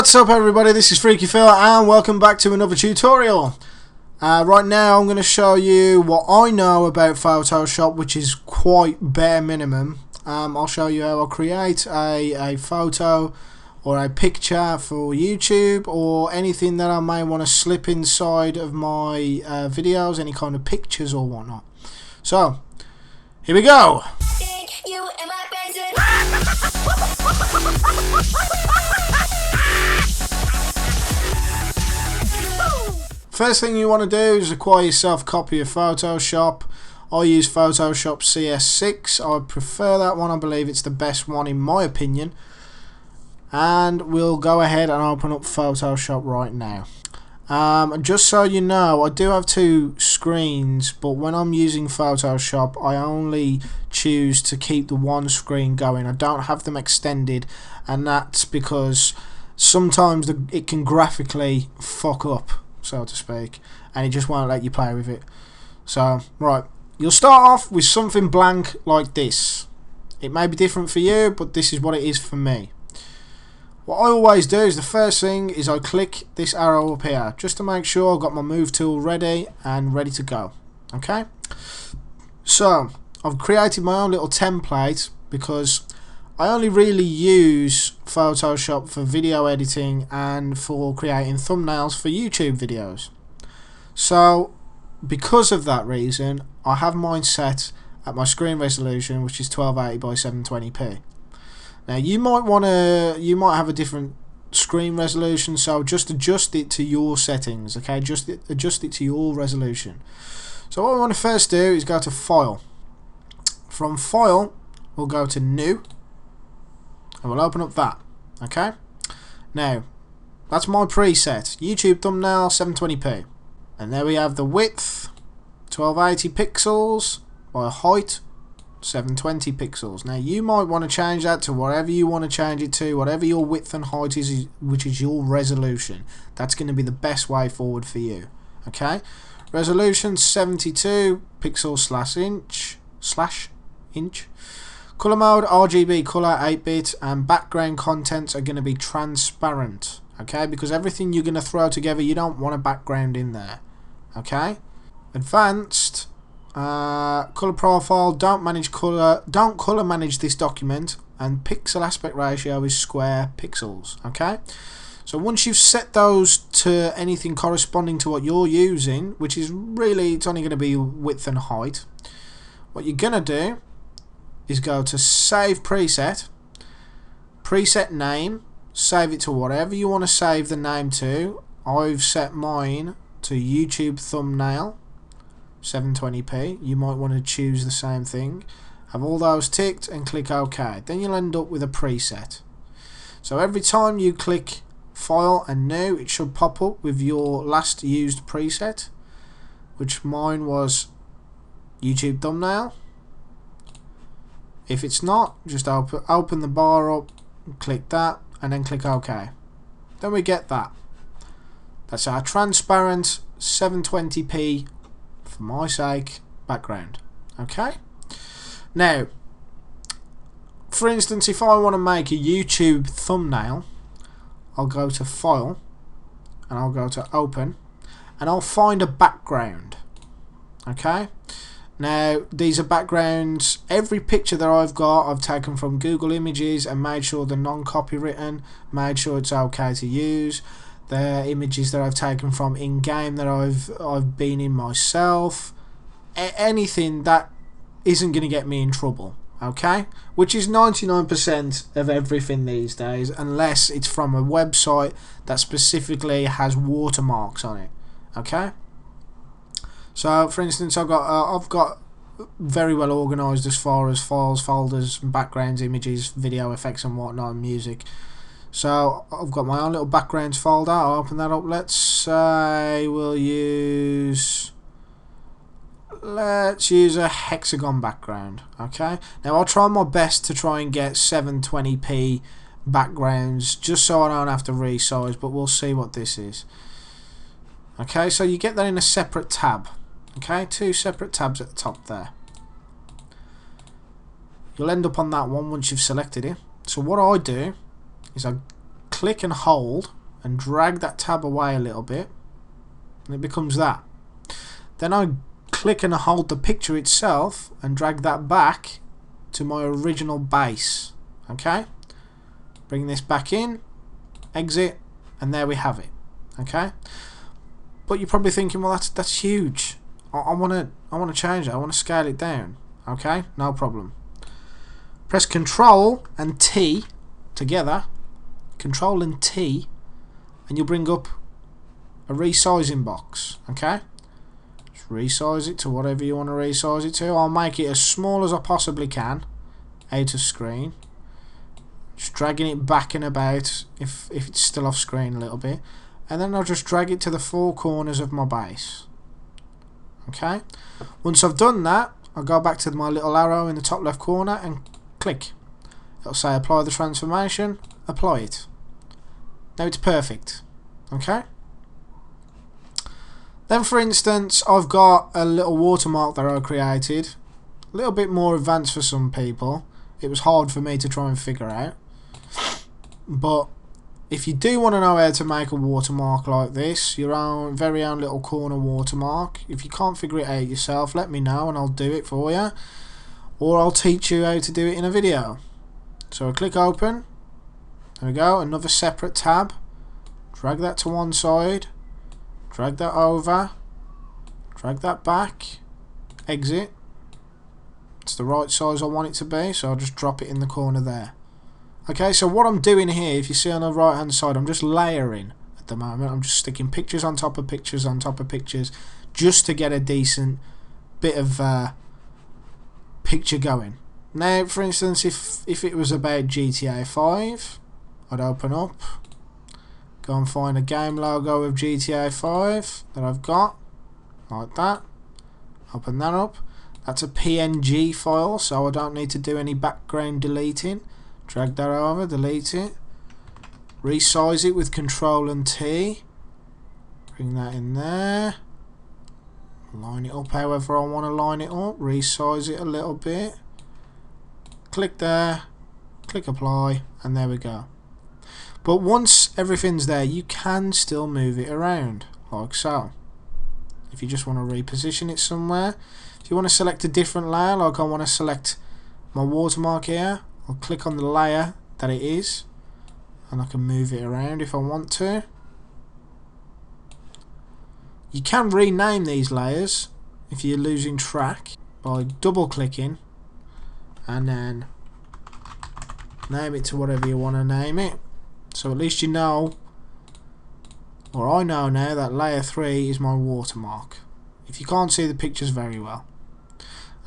What's up everybody, this is Phreakyphil and welcome back to another tutorial. Right now I'm going to show you what I know about Photoshop, which is quite bare minimum. I'll show you how I create a photo or a picture for YouTube or anything that I may want to slip inside of my videos, any kind of pictures or whatnot. So, here we go! First thing you want to do is acquire yourself a copy of Photoshop. I use Photoshop CS6. I prefer that one. I believe it's the best one in my opinion. And we'll go ahead and open up Photoshop right now. Just so you know, I do have two screens, but when I'm using Photoshop I only choose to keep the one screen going. I don't have them extended, and that's because sometimes it can graphically fuck up, so to speak, and it just won't let you play with it. So, right, you'll start off with something blank like this. It may be different for you, but this is what it is for me. What I always do is the first thing is I click this arrow up here just to make sure I've got my move tool ready and ready to go. Okay, so I've created my own little template because I only really use Photoshop for video editing and for creating thumbnails for YouTube videos. So because of that reason, I have mine set at my screen resolution, which is 1280 by 720p. Now you might have a different screen resolution, so just adjust it to your settings. Okay, just adjust it to your resolution. So what we want to first do is go to File. From File, we'll go to New. And we'll open up that. Okay, now that's my preset, YouTube thumbnail 720p, and there we have the width 1280 pixels by height 720 pixels. Now you might want to change that to whatever you want to change it to, whatever your width and height is, which is your resolution. That's going to be the best way forward for you. Okay, resolution 72 pixels slash inch. Color mode RGB color 8-bit, and background contents are going to be transparent. Okay, because everything you're going to throw together, you don't want a background in there. Okay, advanced color profile. Don't color manage this document, and pixel aspect ratio is square pixels. Okay, so once you've set those to anything corresponding to what you're using, which is really, it's only going to be width and height, what you're going to do is go to Save Preset, Preset Name, save it to whatever you want to save the name to. I've set mine to YouTube Thumbnail 720p. You might want to choose the same thing. Have all those ticked and click OK. Then you'll end up with a preset. So every time you click File and New, it should pop up with your last used preset, which mine was YouTube Thumbnail. If it's not, just open the bar up, click that, and then click OK. Then we get that. That's our transparent 720p, for my sake, background. Okay? Now, for instance, if I want to make a YouTube thumbnail, I'll go to File, and I'll go to Open, and I'll find a background. Okay? Now, these are backgrounds. Every picture that I've got, I've taken from Google Images and made sure they're non-copywritten, made sure it's okay to use. The images that I've taken from in-game that I've been in myself. Anything that isn't going to get me in trouble. Okay? Which is 99% of everything these days, unless it's from a website that specifically has watermarks on it. Okay? So, for instance, I've got very well organised as far as files, folders, backgrounds, images, video effects and whatnot, and music. So, I've got my own little backgrounds folder. I'll open that up. Let's say let's use a hexagon background. Okay. Now, I'll try my best to try and get 720p backgrounds, just so I don't have to resize, but we'll see what this is. Okay, so you get that in a separate tab. Okay, two separate tabs at the top there. You'll end up on that one once you've selected it. So what I do is I click and hold and drag that tab away a little bit, and it becomes that. Then I click and hold the picture itself and drag that back to my original base. Okay, bring this back in, exit, and there we have it. Okay, but you're probably thinking, well, that's huge. I want to change it. I want to scale it down. Okay, no problem. Press Control and T together. Control and T, and you'll bring up a resizing box. Okay, just resize it to whatever you want to resize it to. I'll make it as small as I possibly can out of screen. Just dragging it back and about if it's still off screen a little bit, and then I'll just drag it to the four corners of my base. Okay, once I've done that, I'll go back to my little arrow in the top left corner and click. It'll say apply the transformation, apply it. Now it's perfect. Okay, then for instance, I've got a little watermark that I created, a little bit more advanced for some people. It was hard for me to try and figure out, but if you do want to know how to make a watermark like this, your own very own little corner watermark, if you can't figure it out yourself, let me know and I'll do it for you, or I'll teach you how to do it in a video. So I click open, there we go, another separate tab, drag that to one side, drag that over, drag that back, exit. It's the right size I want it to be, so I'll just drop it in the corner there. Okay, so what I'm doing here, if you see on the right hand side, I'm just layering at the moment. I'm just sticking pictures on top of pictures on top of pictures just to get a decent bit of picture going. Now, for instance, if it was about GTA 5, I'd open up, go and find a game logo of GTA 5 that I've got, like that, open that up. That's a PNG file, so I don't need to do any background deleting. Drag that over, delete it, resize it with Control and T, bring that in there, line it up however I want to line it up, resize it a little bit, click there, click apply, and there we go. But once everything's there, you can still move it around, like so. If you just want to reposition it somewhere, if you want to select a different layer, like I want to select my watermark here, I'll click on the layer that it is, and I can move it around if I want to. You can rename these layers if you're losing track by double clicking and then name it to whatever you want to name it. So at least you know, or I know now, that layer 3 is my watermark, if you can't see the pictures very well.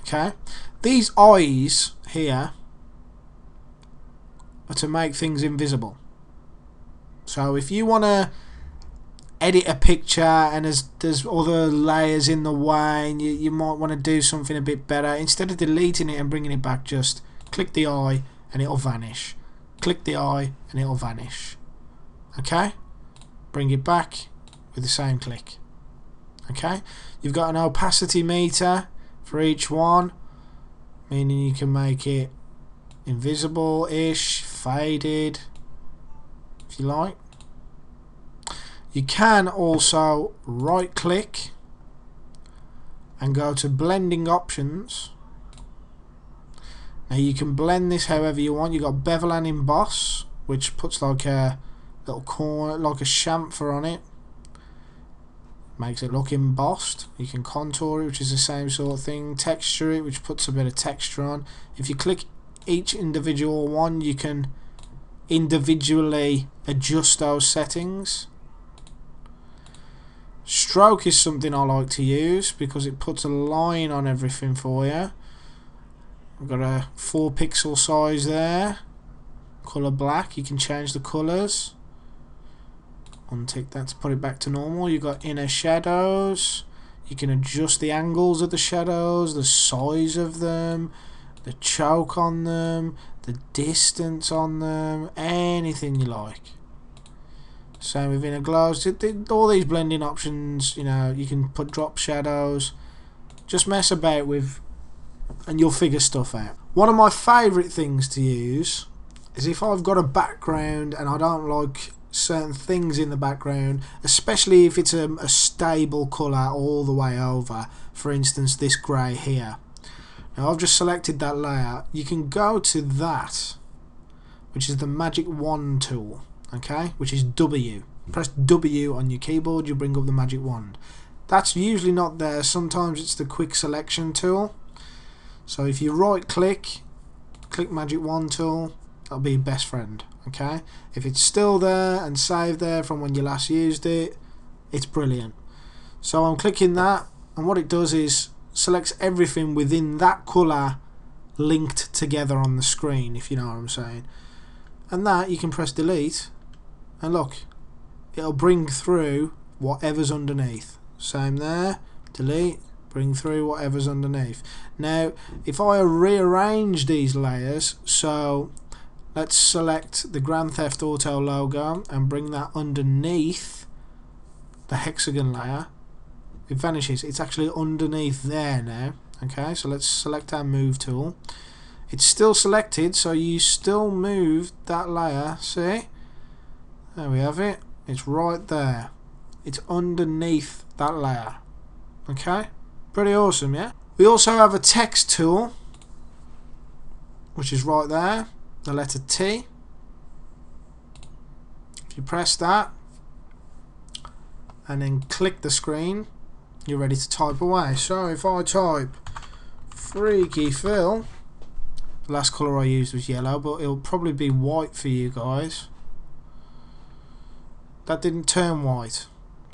Okay, these eyes here are to make things invisible. So if you want to edit a picture and there's other layers in the way and you might want to do something a bit better, instead of deleting it and bringing it back, just click the eye and it'll vanish. Click the eye and it'll vanish. Okay, bring it back with the same click. Okay, you've got an opacity meter for each one, meaning you can make it invisible-ish, faded, if you like. You can also right click and go to blending options. Now you can blend this however you want. You've got bevel and emboss, which puts like a little corner, like a chamfer on it, makes it look embossed. You can contour it, which is the same sort of thing. Texture it, which puts a bit of texture on. If you click each individual one, you can individually adjust those settings. Stroke is something I like to use because it puts a line on everything for you. I've got a 4 pixel size there, colour black. You can change the colours, untick that to put it back to normal. You've got inner shadows. You can adjust the angles of the shadows, the size of them, the choke on them, the distance on them, anything you like. Same with inner glows. All these blending options, you know, you can put drop shadows. Just mess about with and you'll figure stuff out. One of my favourite things to use is if I've got a background and I don't like certain things in the background, especially if it's a stable colour all the way over, for instance this grey here. Now I've just selected that layer. You can go to that, which is the magic wand tool, okay, which is W. Press W on your keyboard, you bring up the magic wand. That's usually not there, sometimes it's the quick selection tool. So if you right click, click magic wand tool, that'll be your best friend, okay. If it's still there and saved there from when you last used it, it's brilliant. So I'm clicking that, and what it does is selects everything within that colour linked together on the screen, if you know what I'm saying. And that you can press delete, and look, it'll bring through whatever's underneath. Same there, delete, bring through whatever's underneath. Now if I rearrange these layers, so let's select the Grand Theft Auto logo and bring that underneath the hexagon layer, it vanishes. It's actually underneath there now. Okay, so let's select our move tool. It's still selected, so you still move that layer. See, there we have it. It's right there. It's underneath that layer. Okay, pretty awesome, yeah. We also have a text tool, which is right there, the letter T. If you press that and then click the screen, you're ready to type away. So if I type Phreakyphil, the last colour I used was yellow, but it'll probably be white for you guys. That didn't turn white.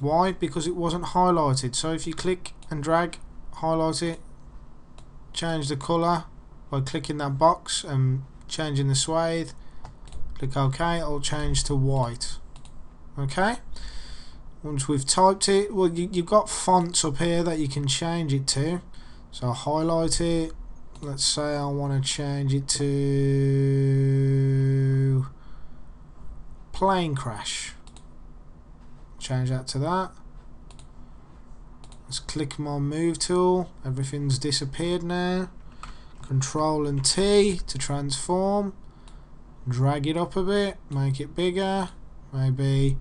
Why? Because it wasn't highlighted. So if you click and drag, highlight it, change the colour by clicking that box and changing the swathe, click OK, it'll change to white. Okay, once we've typed it, well, you've got fonts up here that you can change it to. So I'll highlight it. Let's say I want to change it to Plane Crash. Change that to that. Let's click my move tool. Everything's disappeared now. Control and T to transform. Drag it up a bit, make it bigger. Maybe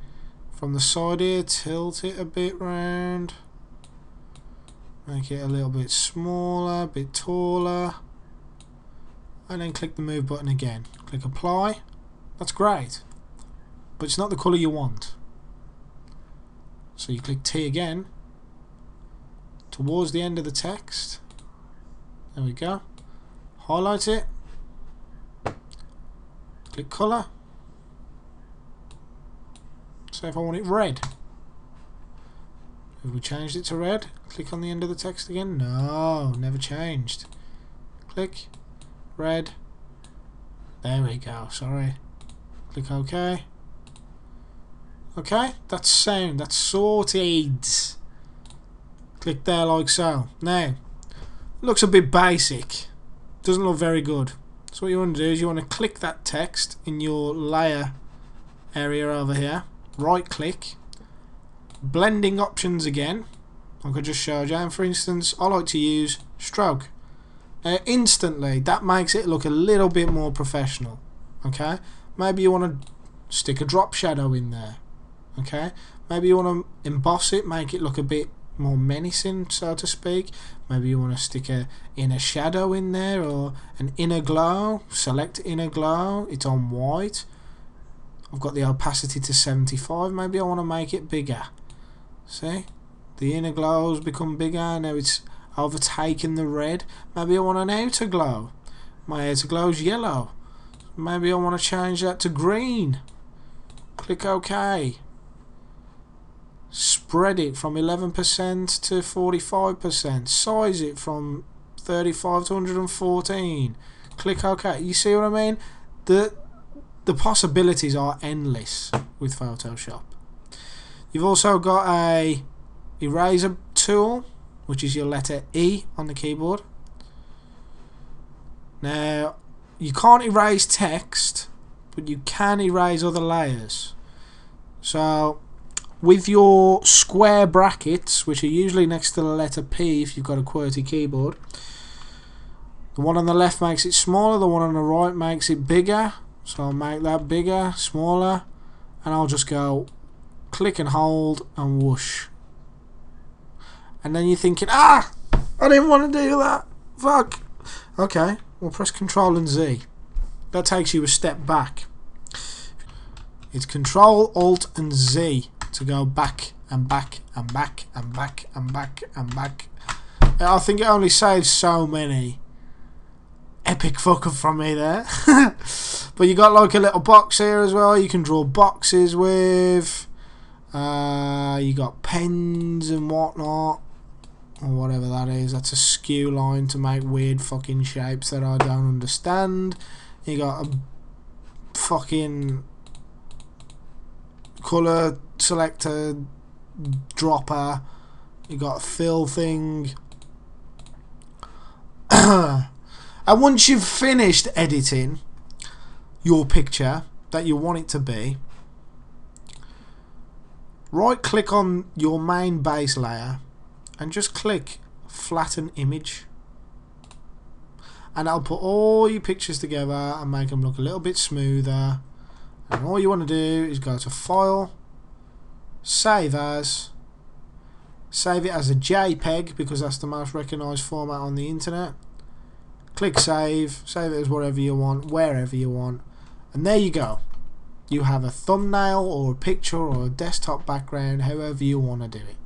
from the side here, tilt it a bit round. Make it a little bit smaller, a bit taller. And then click the move button again. Click apply. That's great. But it's not the colour you want. So you click T again. Towards the end of the text. There we go. Highlight it. Click colour. So if I want it red. Have we changed it to red? Click on the end of the text again. No, never changed. Click. Red. There we go, sorry. Click OK. Okay, that's sound. That's sorted. Click there like so. Now, looks a bit basic. Doesn't look very good. So what you want to do is you want to click that text in your layer area over here. Right click. Blending options again. Like I just showed you. And for instance, I like to use stroke. Instantly, that makes it look a little bit more professional. Okay? Maybe you want to stick a drop shadow in there. Okay? Maybe you want to emboss it, make it look a bit more menacing, so to speak. Maybe you want to stick a inner shadow in there, or an inner glow. Select inner glow. It's on white. I've got the opacity to 75. Maybe I want to make it bigger. See? The inner glow's become bigger. Now it's overtaken the red. Maybe I want an outer glow. My outer glow's yellow. Maybe I want to change that to green. Click OK. Spread it from 11% to 45%. Size it from 35 to 114. Click OK. You see what I mean? The possibilities are endless with Photoshop. You've also got a eraser tool, which is your letter E on the keyboard. Now, you can't erase text, but you can erase other layers. So with your square brackets, which are usually next to the letter P if you've got a QWERTY keyboard, the one on the left makes it smaller, the one on the right makes it bigger. So I'll make that bigger, smaller, and I'll just go click and hold and whoosh. And then you're thinking, ah, I didn't want to do that. Fuck. Okay, we'll press Control and Z. That takes you a step back. It's Control, Alt and Z to go back and back and back and back and back and back. I think it only saves so many. Epic fuck up from me there. But you got like a little box here as well. You can draw boxes with. You got pens and whatnot, or whatever that is. That's a skew line to make weird fucking shapes that I don't understand. You got a fucking colour selector dropper. You got a fill thing. And once you've finished editing your picture that you want it to be, right click on your main base layer and just click flatten image, and that'll put all your pictures together and make them look a little bit smoother. And all you want to do is go to File, Save As, save it as a JPEG because that's the most recognised format on the internet. Click Save, save it as whatever you want, wherever you want, and there you go. You have a thumbnail or a picture or a desktop background, however you want to do it.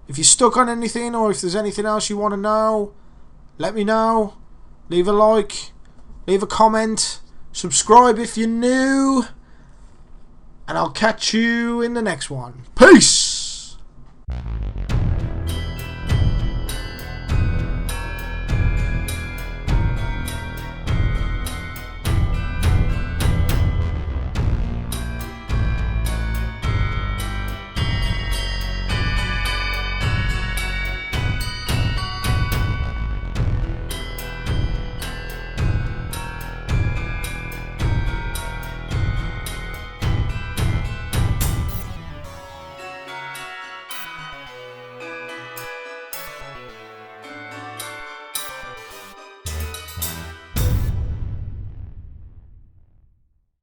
If you're stuck on anything, or if there's anything else you want to know, let me know. Leave a like, leave a comment, subscribe if you're new, and I'll catch you in the next one. Peace!